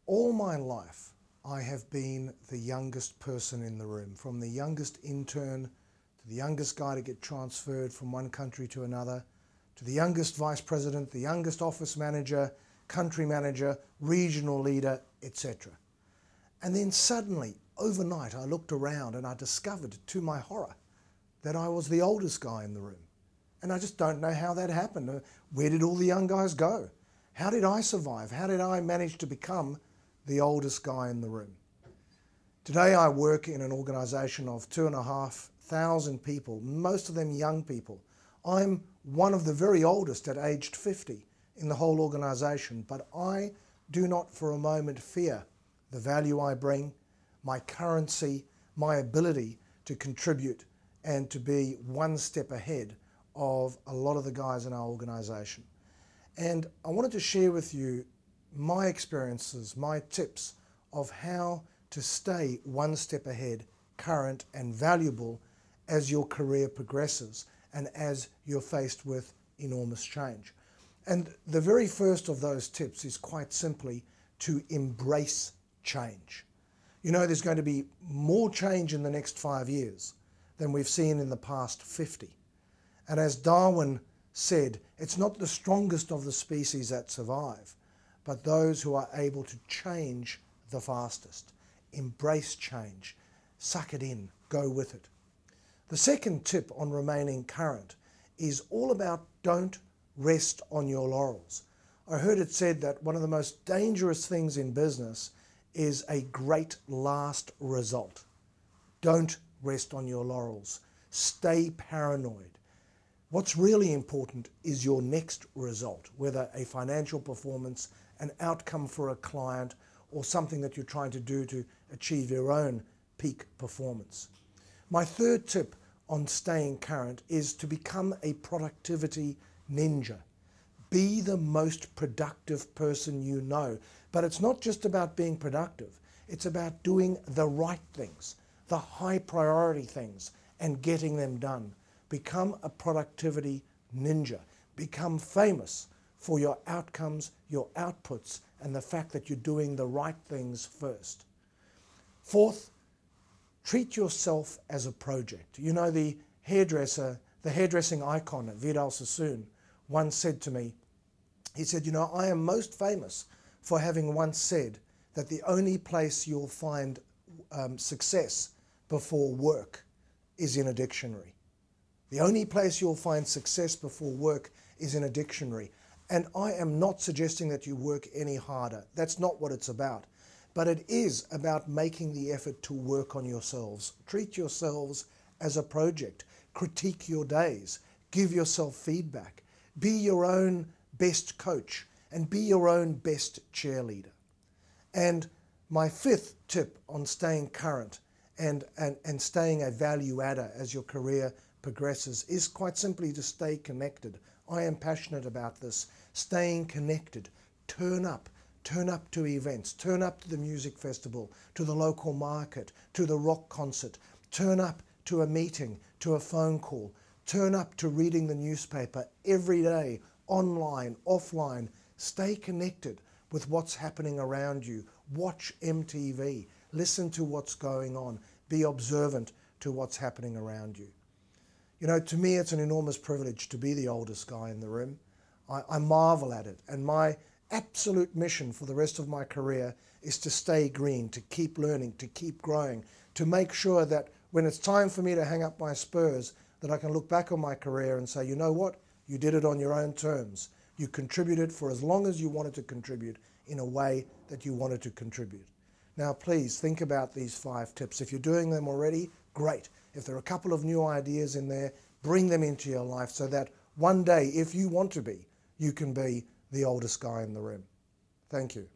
All my life, I have been the youngest person in the room, from the youngest intern to the youngest guy to get transferred from one country to another, to the youngest vice president, the youngest office manager, country manager, regional leader, etc. And then suddenly, overnight, I looked around and I discovered, to my horror, that I was the oldest guy in the room. And I just don't know how that happened. Where did all the young guys go? How did I survive? How did I manage to become the oldest guy in the room? Today I work in an organisation of 2,500 people, most of them young people. I'm one of the very oldest at aged 50 in the whole organisation, but I do not for a moment fear the value I bring, my currency, my ability to contribute and to be one step ahead of a lot of the guys in our organisation. And I wanted to share with you my experiences, my tips of how to stay one step ahead, current and valuable as your career progresses and as you're faced with enormous change. And the very first of those tips is quite simply to embrace change. You know, there's going to be more change in the next 5 years than we've seen in the past 50. And as Darwin said, it's not the strongest of the species that survive, but those who are able to change the fastest. Embrace change, suck it in, go with it. The second tip on remaining current is all about don't rest on your laurels. I heard it said that one of the most dangerous things in business is a great last result. Don't rest on your laurels. Stay paranoid. What's really important is your next result, whether a financial performance, an outcome for a client, or something that you're trying to do to achieve your own peak performance. My third tip on staying current is to become a productivity ninja. Be the most productive person you know. But it's not just about being productive. It's about doing the right things, the high priority things, and getting them done. Become a productivity ninja. Become famous for your outcomes, your outputs, and the fact that you're doing the right things first. Fourth, treat yourself as a project. You know, the hairdressing icon, Vidal Sassoon, once said to me, he said, you know, I am most famous for having once said that the only place you'll find success before work is in a dictionary. The only place you'll find success before work is in a dictionary. And I am not suggesting that you work any harder. That's not what it's about. But it is about making the effort to work on yourselves. Treat yourselves as a project. Critique your days. Give yourself feedback. Be your own best coach and be your own best cheerleader. And my fifth tip on staying current and staying a value adder as your career progresses is quite simply to stay connected. I am passionate about this. Staying connected. Turn up to events, turn up to the music festival, to the local market, to the rock concert, turn up to a meeting, to a phone call, turn up to reading the newspaper every day, online, offline. Stay connected with what's happening around you. Watch MTV, listen to what's going on, be observant to what's happening around you. You know, to me it's an enormous privilege to be the oldest guy in the room. I marvel at it, and my absolute mission for the rest of my career is to stay green, to keep learning, to keep growing, to make sure that when it's time for me to hang up my spurs, that I can look back on my career and say, you know what, you did it on your own terms. You contributed for as long as you wanted to contribute in a way that you wanted to contribute. Now please think about these 5 tips. If you're doing them already, great. If there are a couple of new ideas in there, bring them into your life so that one day, if you want to be, you can be the oldest guy in the room. Thank you.